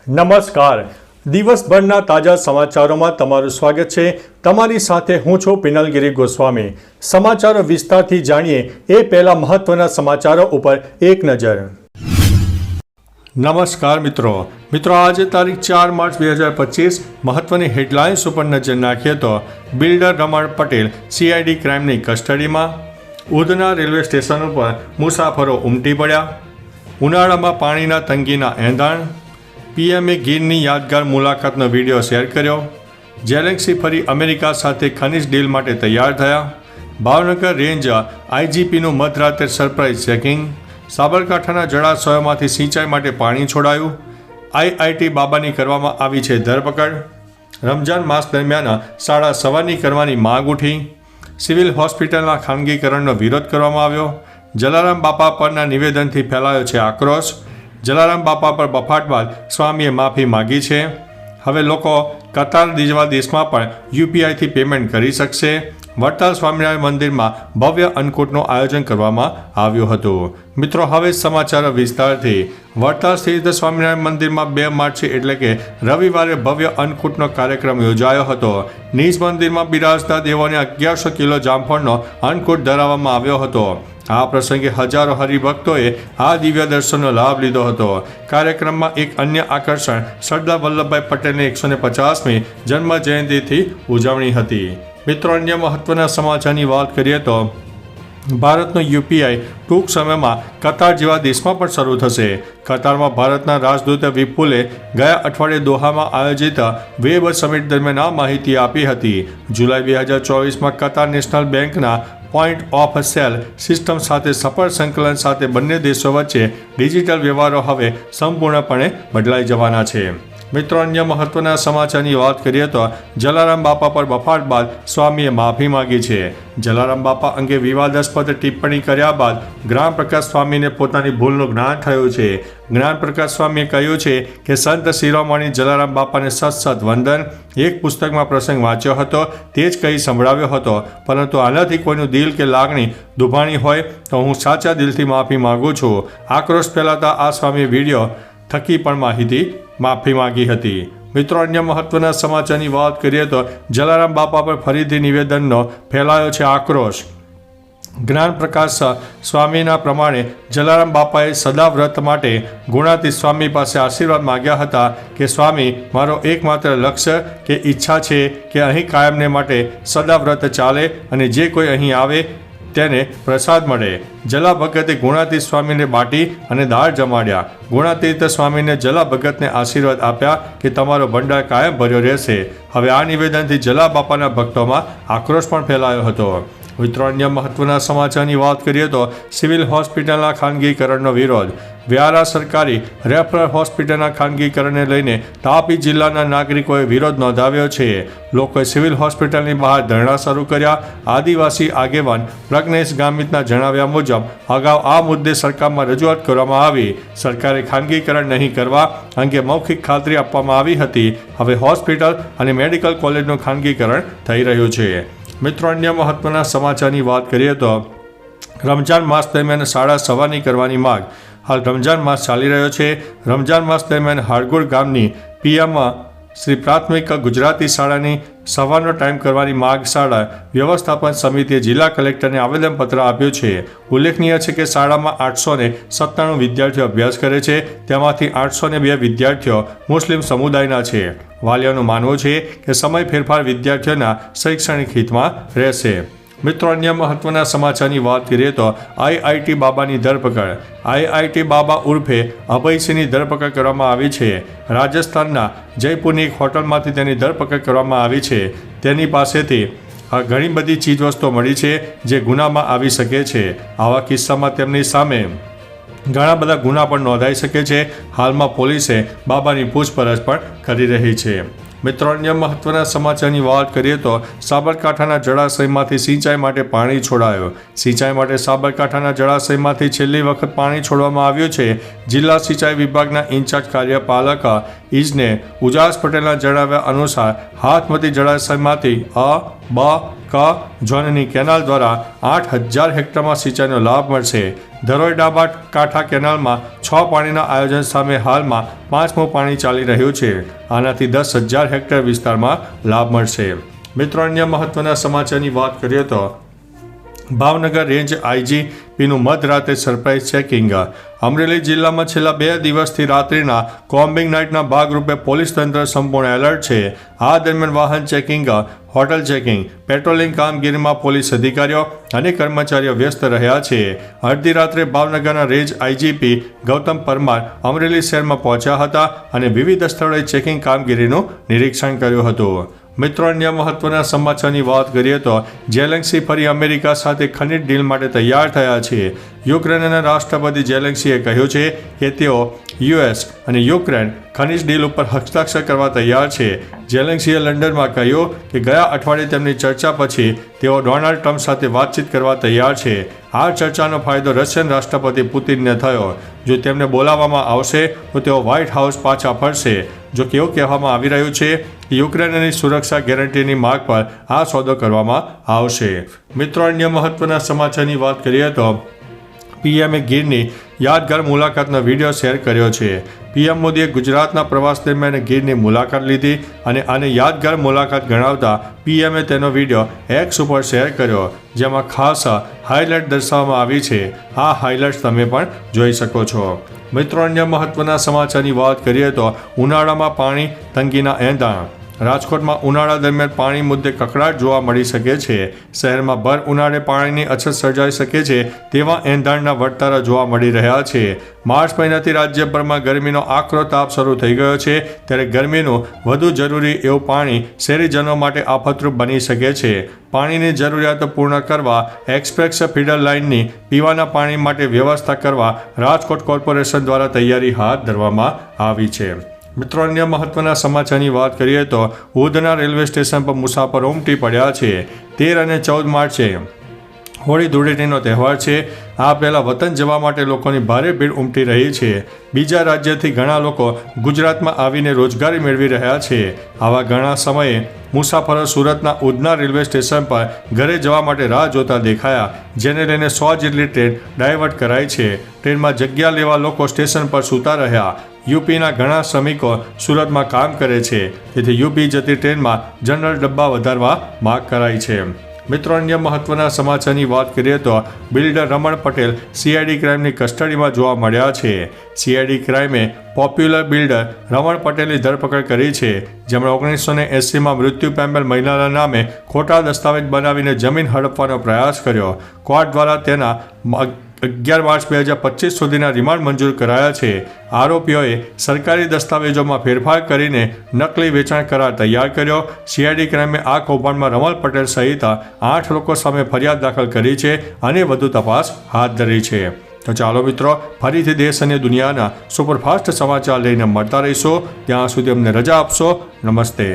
નમસ્કાર. દિવસભરના તાજા સમાચારોમાં તમારું સ્વાગત છે. તમારી સાથે હું છું પિનલગીરી ગોસ્વામી. સમાચારો વિસ્તારથી જાણીએ એ પહેલા મહત્વના સમાચારો ઉપર એક નજર. નમસ્કાર મિત્રો. આજે તારીખ 4 માર્ચ 2025 મહત્વની હેડલાઇન્સ ઉપર નજર નાખીએ તો બિલ્ડર રમણ પટેલ CID ક્રાઇમની કસ્ટડીમાં. ઉધના રેલવે સ્ટેશન ઉપર મુસાફરો ઉમટી પડ્યા. ઉનાળામાં પાણીના તંગીના એંધાણ. PMએ ગીરની યાદગાર મુલાકાતનો વિડીયો શેર કર્યો. જેલેન્સી ફરી અમેરિકા સાથે ખનીજ ડીલ માટે તૈયાર થયા. ભાવનગર રેન્જ IGPનું મધરાતે સરપ્રાઇઝ ચેકિંગ. સાબરકાંઠાના જળાશયોમાંથી સિંચાઈ માટે પાણી છોડાયું. IIT બાબાની કરવામાં આવી છે ધરપકડ. રમજાન માસ દરમિયાન શાળા સવારની કરવાની માંગ ઉઠી. સિવિલ હોસ્પિટલના ખાનગીકરણનો વિરોધ કરવામાં આવ્યો. જલારામ બાપા પરના નિવેદનથી ફેલાયો છે આક્રોશ. જલારામ બાપા પર બફાટ બાદ સ્વામીએ માફી માગી છે. હવે લોકો કતાર જેવા દેશમાં પણ UPIથી પેમેન્ટ કરી શકશે. વડતાલ સ્વામિનારાયણ મંદિરમાં ભવ્ય અન્નકૂટનું આયોજન કરવામાં આવ્યું હતું. મિત્રો, હવે સમાચારો વિસ્તારથી. વડતાલ સ્થિત સ્વામિનારાયણ મંદિરમાં 2 માર્ચ એટલે કે રવિવારે ભવ્ય અન્નકૂટનો કાર્યક્રમ યોજાયો હતો. નિજ મંદિરમાં બિરાજતા દેવોને 1100 કિલો જામફળનો અન્નકૂટ ધરાવવામાં આવ્યો હતો. આ પ્રસંગે હજારો હરિભક્તોએ આ દિવ્ય દર્શનનો લાભ લીધો હતો. કાર્યક્રમમાં એક અન્ય આકર્ષણ સરદાર વલ્લભભાઈ પટેલની 150મી જન્મ જયંતિથી ઉજવણી હતી. મિત્રો, અન્ય મહત્વના સમાચારની વાત કરીએ તો ભારતનું UPI ટૂંક સમયમાં કતાર જેવા દેશમાં પણ શરૂ થશે. કતારમાં ભારતના રાજદૂત વિપુલે ગયા અઠવાડિયે દોહામાં આયોજિત વેબ સમિટ દરમિયાન આ માહિતી આપી હતી. જુલાઈ 2024માં કતાર નેશનલ બેંકના પોઈન્ટ ઓફ સેલ સિસ્ટમ સાથે સફળ સંકલન સાથે બંને દેશો વચ્ચે ડિજિટલ વ્યવહારો હવે સંપૂર્ણપણે બદલાઈ જવાના છે. મિત્રો, અન્ય મહત્વના સમાચારની વાત કરીએ તો જલારામ બાપા પર બફાટ બાદ સ્વામીએ માફી માગી છે. જલારામ બાપા અંગે વિવાદાસ્પદ ટિપ્પણી કર્યા બાદ જ્ઞાન પ્રકાશ સ્વામીને પોતાની ભૂલનું જ્ઞાન થયું છે. જ્ઞાન પ્રકાશ સ્વામીએ કહ્યું છે કે સંત શિરોમણી જલારામ બાપાને સત વંદન. એક પુસ્તકમાં પ્રસંગ વાંચ્યો હતો, તે જ કહી સંભળાવ્યો હતો, પરંતુ આનાથી કોઈનું દિલ કે લાગણી દુભાણી હોય તો હું સાચા દિલથી માફી માગું છું. આક્રોશ ફેલાતા આ સ્વામીએ વિડીયો થકી પણ માફી માગી હતી. મિત્રો, અન્ય મહત્વના સમાચારની વાત કરીએ તો જલારામ બાપા પર ફરીથી નિવેદનનો ફેલાયો છે આક્રોશ. જ્ઞાન પ્રકાશ સ્વામીના પ્રમાણે જલારામ બાપાએ સદાવ્રત માટે ગુણાતીત સ્વામી પાસે આશીર્વાદ માગ્યા હતા કે સ્વામી, મારો એકમાત્ર લક્ષ્ય કે ઈચ્છા છે કે અહીં કાયમને માટે સદાવ્રત ચાલે અને જે કોઈ અહીં આવે તેને પ્રસાદ મળે. જલા ભગતે ગુણાતીત સ્વામીને બાટી અને દાળ જમાડ્યા. ગુણાતીત સ્વામીને જલા ભગતને આશીર્વાદ આપ્યા કે તમારો ભંડાર કાયમ ભર્યો રહેશે. હવે આ નિવેદનથી જલા બાપાના ભક્તોમાં આક્રોશ પણ ફેલાયો હતો. મિત્રો, અન્ય મહત્વના સમાચારની વાત કરીએ તો સિવિલ હોસ્પિટલના ખાનગીકરણનો વિરોધ. વ્યારા સરકારી રેફરલ હોસ્પિટલના ખાનગીકરણને લઈને તાપી જિલ્લાના નાગરિકોએ વિરોધ નોંધાવ્યો છે. લોકોએ સિવિલ હોસ્પિટલની બહાર ધરણા શરૂ કર્યા. આદિવાસી આગેવાન પ્રજ્ઞેશ ગામિતના જણાવ્યા મુજબ અગાઉ આ મુદ્દે સરકારમાં રજૂઆત કરવામાં આવી. સરકારે ખાનગીકરણ નહીં કરવા અંગે મૌખિક ખાતરી આપવામાં આવી હતી. હવે હોસ્પિટલ અને મેડિકલ કોલેજનું ખાનગીકરણ થઈ રહ્યું છે. મિત્રો, અન્ય મહત્વના સમાચારની વાત કરીએ તો રમજાન માસ દરમિયાન શાળા સવારની કરવાની માંગ. હાલ રમજાન માસ ચાલી રહ્યો છે. રમજાન માસ દરમિયાન હાડગોળ ગામની PM શ્રી પ્રાથમિક ગુજરાતી શાળાની સવારનો ટાઈમ કરવાની માંગ શાળા વ્યવસ્થાપન સમિતિએ જિલ્લા કલેક્ટરને આવેદનપત્ર આપ્યું છે. ઉલ્લેખનીય છે કે શાળામાં 897 વિદ્યાર્થીઓ અભ્યાસ કરે છે. તેમાંથી 802 વિદ્યાર્થીઓ મુસ્લિમ સમુદાયના છે. વાલીઓનું માનવું છે કે સમય ફેરફાર વિદ્યાર્થીઓના શૈક્ષણિક હિતમાં રહેશે. મિત્રો, અન્ય મહત્વના સમાચારની વાત કરીએ તો IIT બાબાની ધરપકડ. IIT બાબા ઉર્ફે અભયસિંહની ધરપકડ કરવામાં આવી છે. રાજસ્થાનના જયપુરની એક હોટલમાંથી તેની ધરપકડ કરવામાં આવી છે. તેની પાસેથી ઘણી બધી ચીજવસ્તુઓ મળી છે જે ગુનામાં આવી શકે છે. આવા કિસ્સામાં તેમની સામે ઘણા બધા ગુના પણ નોંધાઈ શકે છે. હાલમાં પોલીસે બાબાની પૂછપરછ પણ કરી રહી છે. મિત્રો, અન્ય મહત્વના સમાચારની વાત કરીએ તો સાબરકાંઠાના જળાશયમાંથી સિંચાઈ માટે પાણી છોડાયું. સિંચાઈ માટે સાબરકાંઠાના જળાશયમાંથી છેલ્લી વખત પાણી છોડવામાં આવ્યું છે. જિલ્લા સિંચાઈ વિભાગના ઇન્ચાર્જ કાર્યપાલક ઇજને ઉજાસ પટેલના જણાવ્યા અનુસાર હાથમતી જળાશયમાંથી બ ક ઝોનની કેનાલ દ્વારા 8000 હેક્ટરમાં સિંચાઈનો લાભ મળશે. ધરોઈ ડાબા કાંઠા કેનાલમાં 6 પાણીના આયોજન સામે હાલમાં 5મું પાણી ચાલી રહ્યું છે. આનાથી 10,000 હેક્ટર વિસ્તારમાં લાભ મળશે. મિત્રો, અન્ય મહત્વના સમાચારની વાત કરીએ તો ભાવનગર રેન્જ આઈજીપીનું મધરાતે સરપ્રાઇઝ ચેકિંગ. અમરેલી જિલ્લામાં છેલ્લા 2 દિવસથી રાત્રિના કોમ્બિંગ નાઇટના ભાગરૂપે પોલીસ તંત્ર સંપૂર્ણ એલર્ટ છે. આ દરમિયાન વાહન ચેકિંગ, હોટલ ચેકિંગ, પેટ્રોલિંગ કામગીરીમાં પોલીસ અધિકારીઓ અને કર્મચારીઓ વ્યસ્ત રહ્યા છે. અડધી રાત્રે ભાવનગરના રેન્જ આઈજીપી ગૌતમ પરમાર અમરેલી શહેરમાં પહોંચ્યા હતા અને વિવિધ સ્થળોએ ચેકિંગ કામગીરીનું નિરીક્ષણ કર્યું હતું. મિત્રો, અન્ય મહત્વના સમાચારની વાત કરીએ તો ઝેલેન્સ્કી ફરી અમેરિકા સાથે ખનીજ ડીલ માટે તૈયાર થયા છે. યુક્રેનના રાષ્ટ્રપતિ ઝેલેન્સ્કીએ કહ્યું છે કે તેઓ યુએસ અને યુક્રેન ખનીજ ડીલ ઉપર હસ્તાક્ષર કરવા તૈયાર છે. ઝેલેન્સ્કીએ લંડનમાં કહ્યું કે ગયા અઠવાડિયે તેમની ચર્ચા પછી તેઓ ડોનાલ્ડ ટ્રમ્પ સાથે વાતચીત કરવા તૈયાર છે. આ ચર્ચાનો ફાયદો રશિયન રાષ્ટ્રપતિ પુતિનને થયો. જો તેમને બોલાવવામાં આવશે તો તેઓ વ્હાઇટ હાઉસ પાછા ફરશે. જો કે એવું કહેવામાં આવી રહ્યું છે કે યુક્રેનની સુરક્ષા ગેરંટીની માગ પર આ સોદો કરવામાં આવશે. મિત્રો, અન્ય મહત્વના સમાચારની વાત કરીએ તો પીએમએ ગીરની યાદગાર મુલાકાતનો વિડીયો શેર કર્યો છે. પીએમ મોદીએ ગુજરાતના પ્રવાસ દરમિયાન ગીરની મુલાકાત લીધી અને આને યાદગાર મુલાકાત ગણાવતા પીએમએ તેનો વિડીયો એક્સ ઉપર શેર કર્યો, જેમાં ખાસ હાઇલાઇટ દર્શાવવામાં આવી છે. આ હાઇલાઇટ્સ તમે પણ જોઈ શકો છો. મિત્રો, અન્ય મહત્વના સમાચારની વાત કરીએ તો ઉનાળામાં પાણી તંગીના એંધાણ. રાજકોટમાં ઉનાળા દરમિયાન પાણી મુદ્દે કકળાટ જોવા મળી શકે છે. શહેરમાં ભર ઉનાળે પાણીની અછત સર્જાઈ શકે છે તેવા એંધાણના વર્તારા જોવા મળી રહ્યા છે. માર્ચ મહિનાથી રાજ્યભરમાં ગરમીનો આકરો તાપ શરૂ થઈ ગયો છે, ત્યારે ગરમીનું વધુ જરૂરી એવું પાણી શહેરીજનો માટે આફતરૂપ બની શકે છે. પાણીની જરૂરિયાતો પૂર્ણ કરવા એક્સપ્રેસ ફીડર લાઇનની પીવાના પાણી માટે વ્યવસ્થા કરવા રાજકોટ કોર્પોરેશન દ્વારા તૈયારી હાથ ધરવામાં આવી છે. મિત્રો, અન્ય મહત્વના સમાચારની વાત કરીએ તો ઉધના રેલવે સ્ટેશન પર મુસાફરો ઉમટી પડ્યા છે. 13 અને 14 માર્ચે હોળી ધૂળેટીનો તહેવાર છે. આ પહેલાં વતન જવા માટે લોકોની ભારે ભીડ ઉમટી રહી છે. બીજા રાજ્યથી ઘણા લોકો ગુજરાતમાં આવીને રોજગારી મેળવી રહ્યા છે. આવા ઘણા સમયે મુસાફરો સુરતના ઉધના રેલવે સ્ટેશન પર ઘરે જવા માટે રાહ જોતા દેખાયા, જેને લઈને 100 જેટલી ટ્રેન ડાયવર્ટ કરાઈ છે. ટ્રેનમાં જગ્યા લેવા લોકો સ્ટેશન પર સૂતા રહ્યા. યુપીના ઘણા શ્રમિકો સુરતમાં કામ કરે છે, તેથી યુપી જતી ટ્રેનમાં જનરલ ડબ્બા વધારવા માગ કરાઈ છે. મિત્રો, અન્ય મહત્વના સમાચારની વાત કરીએ તો બિલ્ડર રમણ પટેલ સીઆઈડી ક્રાઇમની કસ્ટડીમાં જોવા મળ્યા છે. સીઆઈડી ક્રાઇમે પોપ્યુલર બિલ્ડર રમણ પટેલની ધરપકડ કરી છે, જેમણે 1980માં મૃત્યુ પામેલ મહિલાના નામે ખોટા દસ્તાવેજ બનાવીને જમીન હડપવાનો પ્રયાસ કર્યો. કોર્ટ દ્વારા તેના 11 માર્ચ 2025 સુધીના રિમાન્ડ મંજૂર કરાયા છે. આરોપીઓએ સરકારી દસ્તાવેજોમાં ફેરફાર કરીને નકલી વેચાણ કરાર તૈયાર કર્યો. સીઆઈડી ક્રાઇમે આ કૌભાંડમાં રમણ પટેલ સહિત 8 લોકો સામે ફરિયાદ દાખલ કરી છે અને વધુ તપાસ હાથ ધરી છે. તો ચાલો મિત્રો, ફરીથી દેશ અને દુનિયાના સુપરફાસ્ટ સમાચાર લઈને મળતા રહીશું. ત્યાં સુધી અમને રજા આપશો. નમસ્તે.